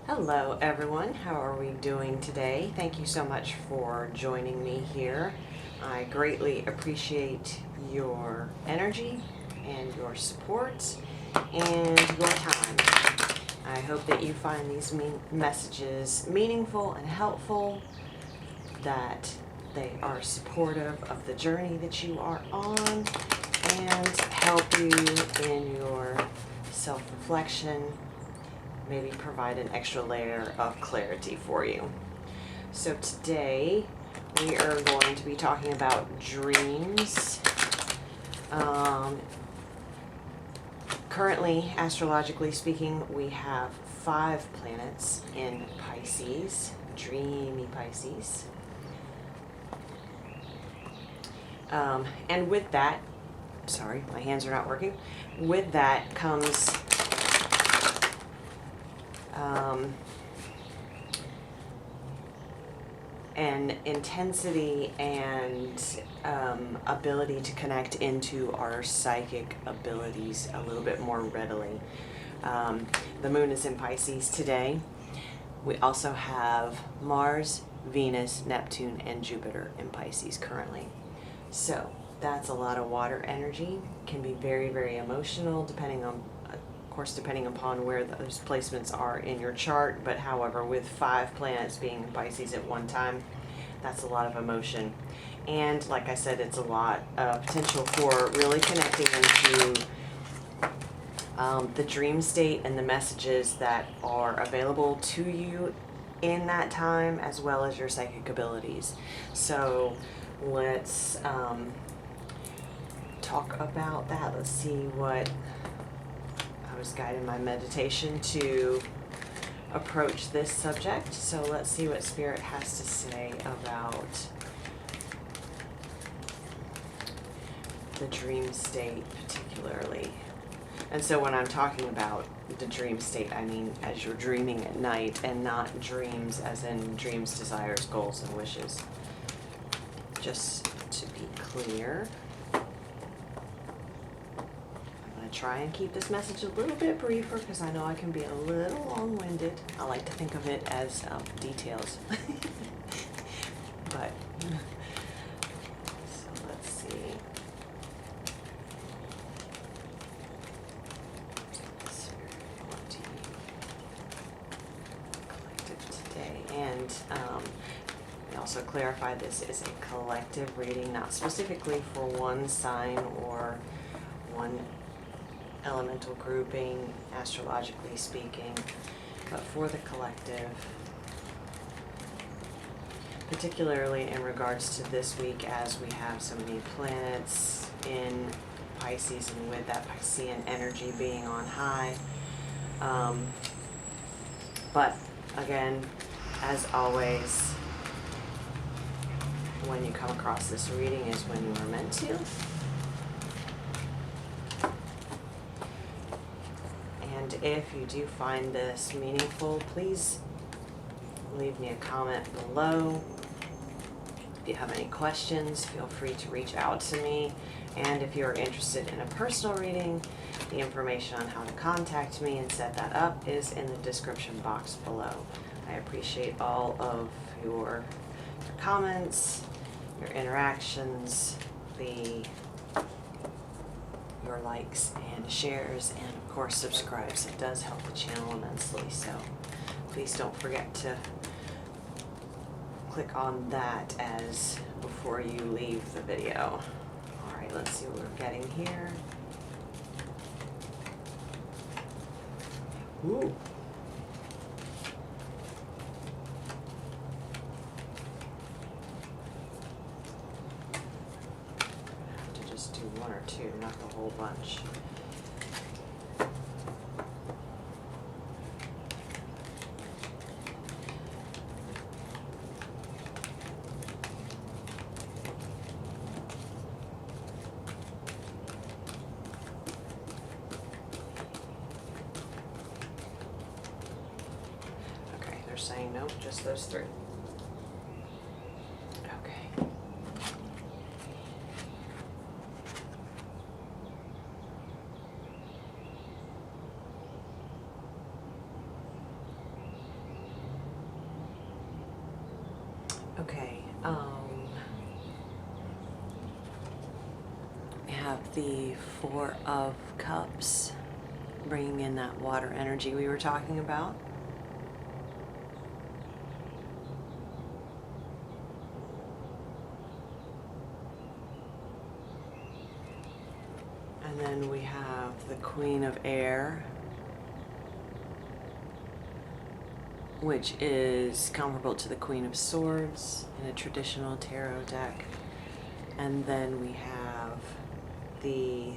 Hello everyone, how are we doing today? Thank you so much for joining me here. I greatly appreciate your energy and your support and your time. I hope that you find these messages meaningful and helpful, that they are supportive of the journey that you are on and help you in your self-reflection, maybe provide an extra layer of clarity for you. So today we are going to be talking about dreams. Currently, astrologically speaking, we have 5 planets in Pisces, dreamy Pisces. And with that, sorry, my hands are not working. With that comes an intensity and ability to connect into our psychic abilities a little bit more readily. The moon is in Pisces today. We also have Mars, Venus, Neptune, and Jupiter in Pisces currently. So that's a lot of water energy. Can be very, very emotional depending upon where those placements are in your chart. But however, with 5 planets being in Pisces at one time, that's a lot of emotion. And like I said, it's a lot of potential for really connecting into the dream state and the messages that are available to you in that time, as well as your psychic abilities. So let's talk about that. Let's see what I was guiding my meditation to approach this subject. So let's see what Spirit has to say about the dream state particularly. And so when I'm talking about the dream state, I mean as you're dreaming at night, and not dreams as in dreams, desires, goals, and wishes. Just to be clear, I'm going to try and keep this message a little bit briefer because I know I can be a little long-winded. I like to think of it as details. But, so let's see. Collective today. And also clarify, this is a collective reading, not specifically for one sign or one elemental grouping, astrologically speaking, but for the collective, particularly in regards to this week, as we have so many planets in Pisces and with that Piscean energy being on high. But again, as always, when you come across this reading is when you are meant to. And if you do find this meaningful, please leave me a comment below. If you have any questions, feel free to reach out to me. And if you're interested in a personal reading, the information on how to contact me and set that up is in the description box below. I appreciate all of your comments, your interactions, your likes and shares, and of course subscribes. It does help the channel immensely, so please don't forget to click on that as before you leave the video. Alright, let's see what we're getting here. Ooh. Do 1 or 2, not the whole bunch. Okay, they're saying nope, just those 3. have the Four of Cups, bringing in that water energy we were talking about. And then we have the Queen of Air, which is comparable to the Queen of Swords in a traditional tarot deck. And then we have the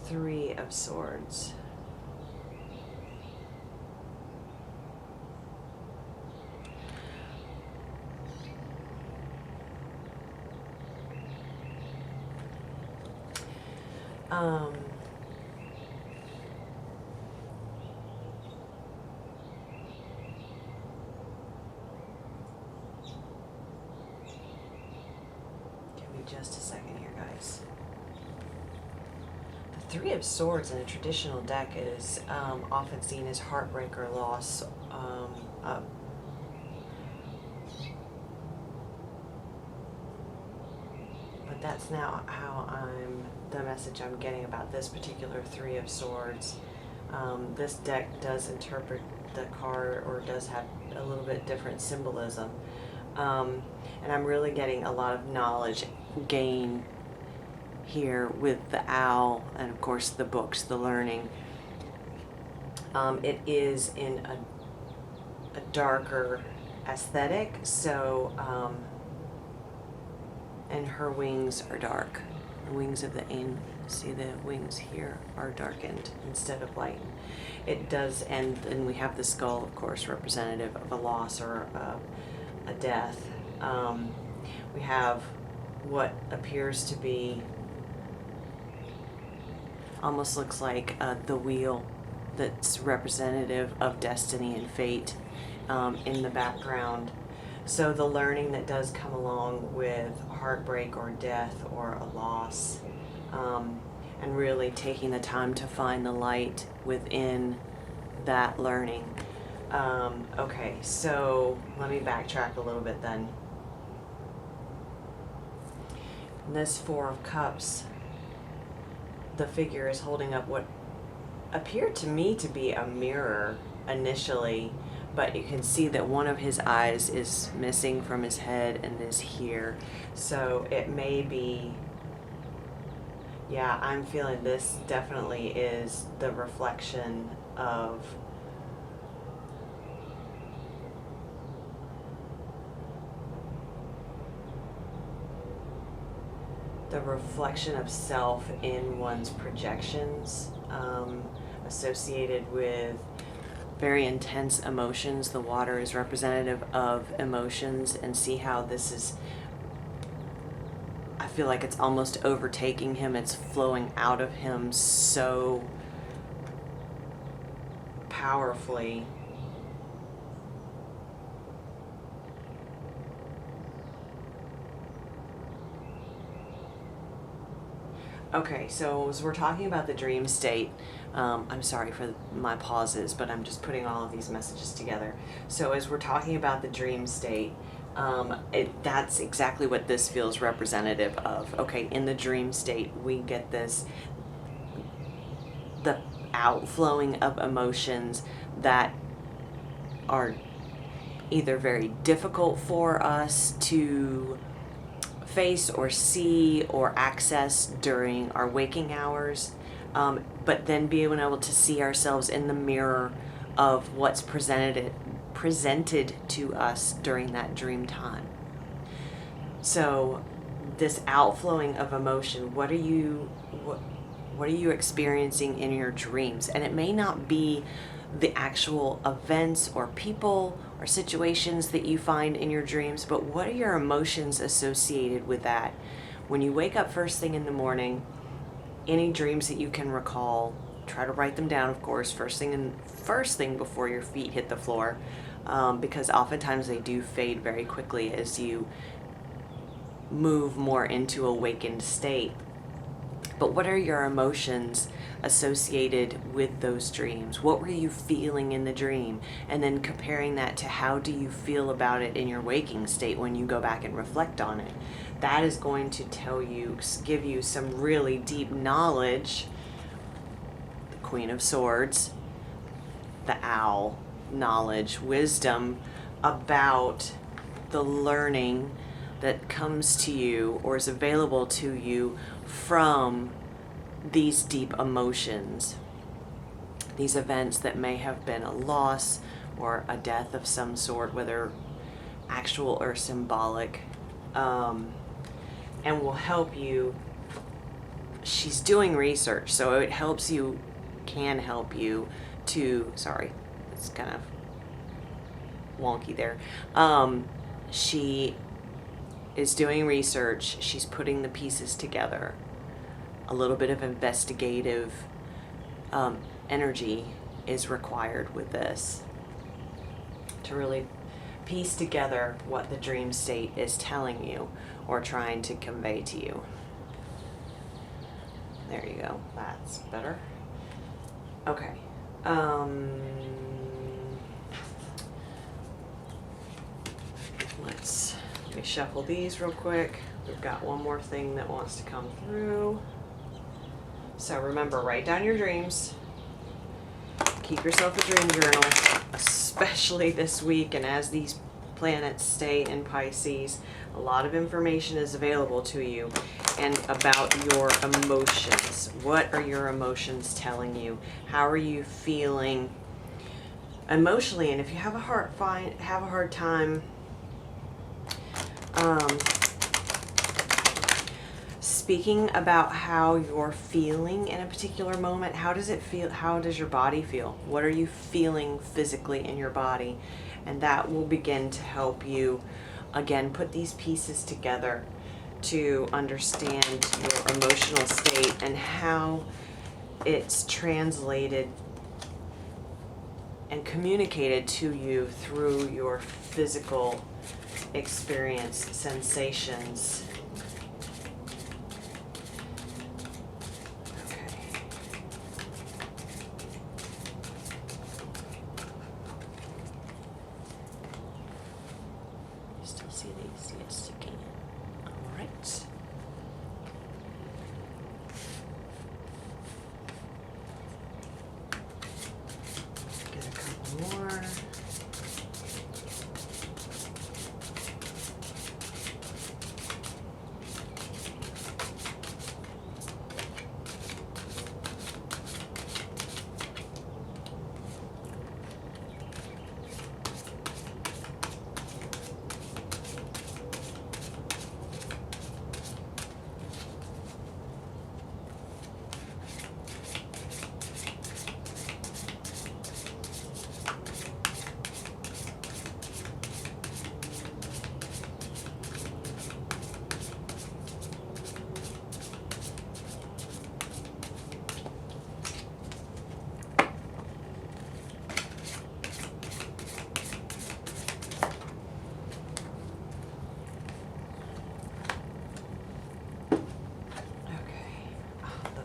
Three of Swords. Give me just a second here, guys. The Three of Swords in a traditional deck is often seen as heartbreak or loss. But that's now the message I'm getting about this particular Three of Swords. This deck does interpret the card, or does have a little bit different symbolism. And I'm really getting a lot of knowledge gain here with the owl, and of course the books, the learning. It is in a darker aesthetic, so and her wings are dark. The wings of the angel, see the wings here are darkened instead of lightened. It does end, and we have the skull, of course, representative of a loss or a death. We have what appears to be, almost looks like the wheel that's representative of destiny and fate in the background. So the learning that does come along with heartbreak or death or a loss, and really taking the time to find the light within that learning. Okay, so let me backtrack a little bit then. This Four of Cups, the figure is holding up what appeared to me to be a mirror initially, but you can see that one of his eyes is missing from his head and is here. So it may be, yeah, I'm feeling this definitely is the reflection of self in one's projections, associated with very intense emotions. The water is representative of emotions, and see how this is, I feel like it's almost overtaking him. It's flowing out of him so powerfully. Okay, so as we're talking about the dream state, I'm sorry for my pauses, but I'm just putting all of these messages together. So as we're talking about the dream state, that's exactly what this feels representative of. Okay, in the dream state, we get this, the outflowing of emotions that are either very difficult for us to face or see or access during our waking hours, but then being able to see ourselves in the mirror of what's presented to us during that dream time. So this outflowing of emotion, what are you experiencing in your dreams? And it may not be the actual events or people or situations that you find in your dreams, but what are your emotions associated with that? When you wake up first thing in the morning, any dreams that you can recall, try to write them down, of course, first thing before your feet hit the floor, because oftentimes they do fade very quickly as you move more into awakened state. But what are your emotions associated with those dreams? What were you feeling in the dream? And then comparing that to how do you feel about it in your waking state when you go back and reflect on it. That is going to tell you, give you some really deep knowledge. The Queen of Swords, the owl, knowledge, wisdom about the learning that comes to you or is available to you from these deep emotions, these events that may have been a loss or a death of some sort, whether actual or symbolic, and will help you. She's doing research, so it helps you, can help you to, sorry, it's kind of wonky there. She is doing research, she's putting the pieces together. A little bit of investigative energy is required with this to really piece together what the dream state is telling you or trying to convey to you. There you go, that's better. Okay. Let me shuffle these real quick. We've got one more thing that wants to come through. So remember, write down your dreams. Keep yourself a dream journal, especially this week and as these planets stay in Pisces. A lot of information is available to you and about your emotions. What are your emotions telling you? How are you feeling emotionally? And if you have a hard time speaking about how you're feeling in a particular moment, how does it feel? How does your body feel? What are you feeling physically in your body? And that will begin to help you, again, put these pieces together to understand your emotional state and how it's translated and communicated to you through your physical experience, sensations. See these? Yes, you can. All right. Get a couple more.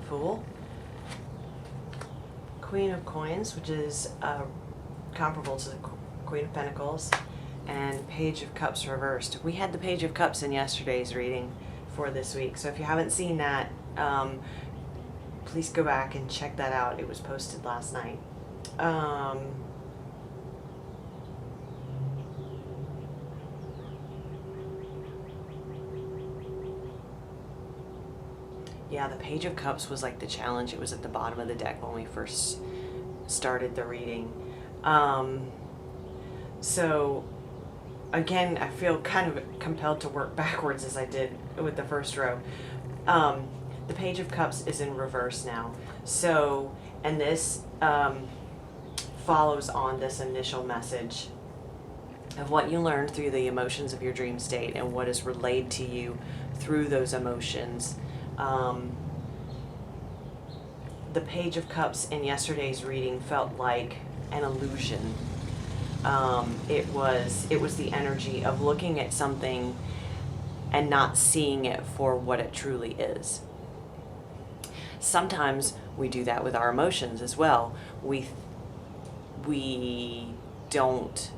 Fool, Queen of Coins, which is comparable to the Queen of Pentacles, and Page of Cups reversed. We had the Page of Cups in yesterday's reading for this week, so if you haven't seen that, please go back and check that out. It was posted last night. Yeah, the Page of Cups was like the challenge. It was at the bottom of the deck when we first started the reading. So, again, I feel kind of compelled to work backwards as I did with the first row. The Page of Cups is in reverse now. So, and this follows on this initial message of what you learned through the emotions of your dream state and what is relayed to you through those emotions. The Page of Cups in yesterday's reading felt like an illusion. It was the energy of looking at something and not seeing it for what it truly is. Sometimes we do that with our emotions as well. We don't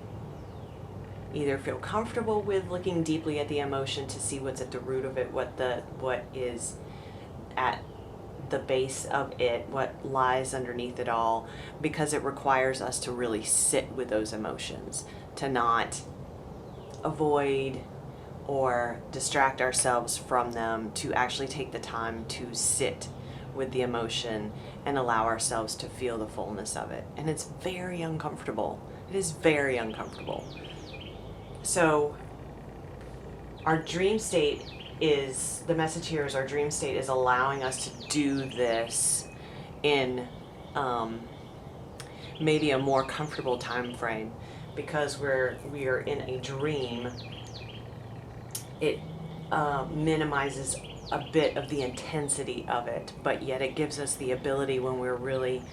either feel comfortable with looking deeply at the emotion to see what's at the root of it, what is at the base of it, what lies underneath it all, because it requires us to really sit with those emotions, to not avoid or distract ourselves from them, to actually take the time to sit with the emotion and allow ourselves to feel the fullness of it. And it's very uncomfortable. It is very uncomfortable. So our dream state is, the message here is our dream state is allowing us to do this in maybe a more comfortable time frame, because we are in a dream. It minimizes a bit of the intensity of it, but yet it gives us the ability, when we're really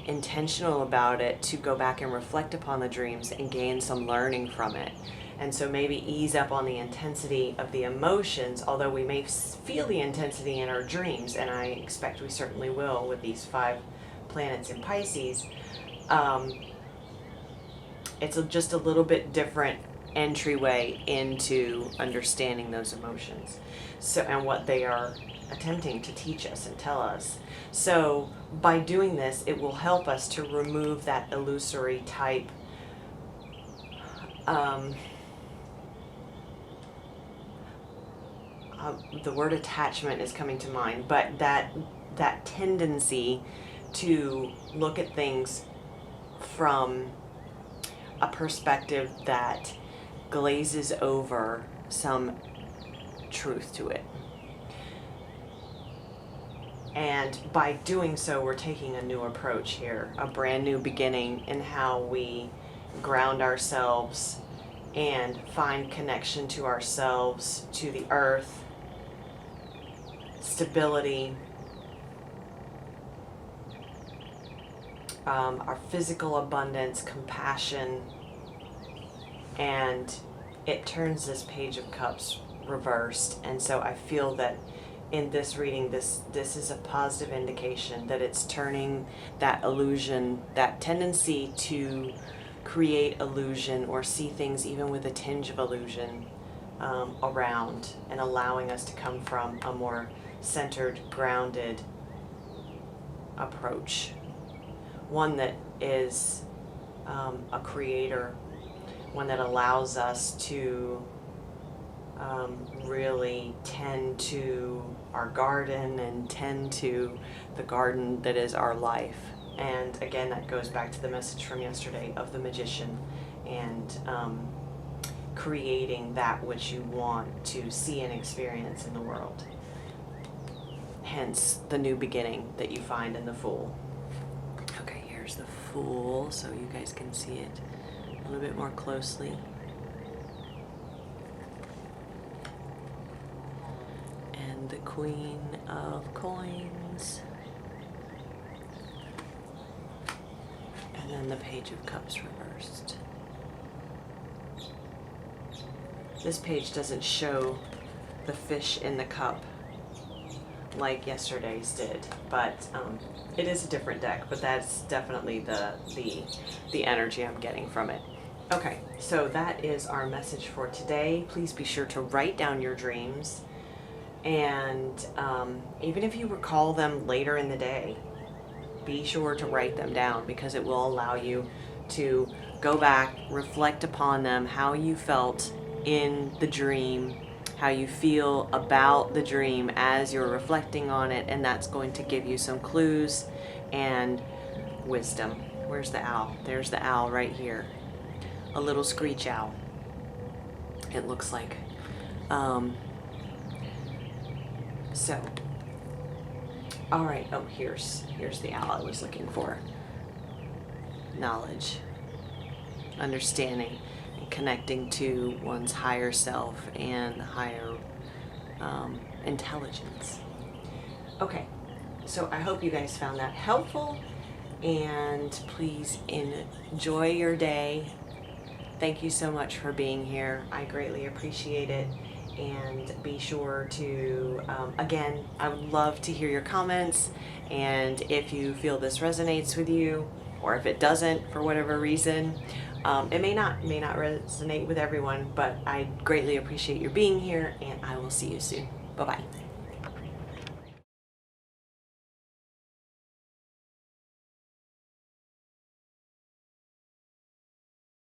intentional about it, to go back and reflect upon the dreams and gain some learning from it. And so maybe ease up on the intensity of the emotions, although we may feel the intensity in our dreams, and I expect we certainly will with these 5 planets in Pisces. It's just a little bit different entryway into understanding those emotions, so, and what they are attempting to teach us and tell us. So by doing this, it will help us to remove that illusory type the word attachment is coming to mind, but that tendency to look at things from a perspective that glazes over some truth to it. And by doing so, we're taking a new approach here, a brand new beginning in how we ground ourselves and find connection to ourselves, to the earth, stability, our physical abundance, compassion, and it turns this Page of Cups reversed. And so I feel that in this reading, this is a positive indication that it's turning that illusion, that tendency to create illusion or see things even with a tinge of illusion around, and allowing us to come from a more centered, grounded approach. One that is a creator, one that allows us to really tend to our garden and tend to the garden that is our life. And again, that goes back to the message from yesterday of the magician and creating that which you want to see and experience in the world. Hence the new beginning that you find in the Fool. Okay, here's the Fool, so you guys can see it a little bit more closely. And the Queen of Coins. And then the Page of Cups reversed. This page doesn't show the fish in the cup like yesterday's did, but it is a different deck, but that's definitely the energy I'm getting from it. Okay, so that is our message for today. Please be sure to write down your dreams, and even if you recall them later in the day, be sure to write them down, because it will allow you to go back, reflect upon them, how you felt in the dream, how you feel about the dream as you're reflecting on it, and that's going to give you some clues and wisdom. Where's the owl? There's the owl right here. A little screech owl, it looks like. So, all right, oh, here's the owl I was looking for. Knowledge, understanding, and connecting to one's higher self and higher intelligence. Okay, so I hope you guys found that helpful, and please enjoy your day. Thank you so much for being here. I greatly appreciate it, and be sure to, again, I would love to hear your comments, and if you feel this resonates with you, or if it doesn't for whatever reason, it may not resonate with everyone, but I greatly appreciate your being here, and I will see you soon. Bye-bye.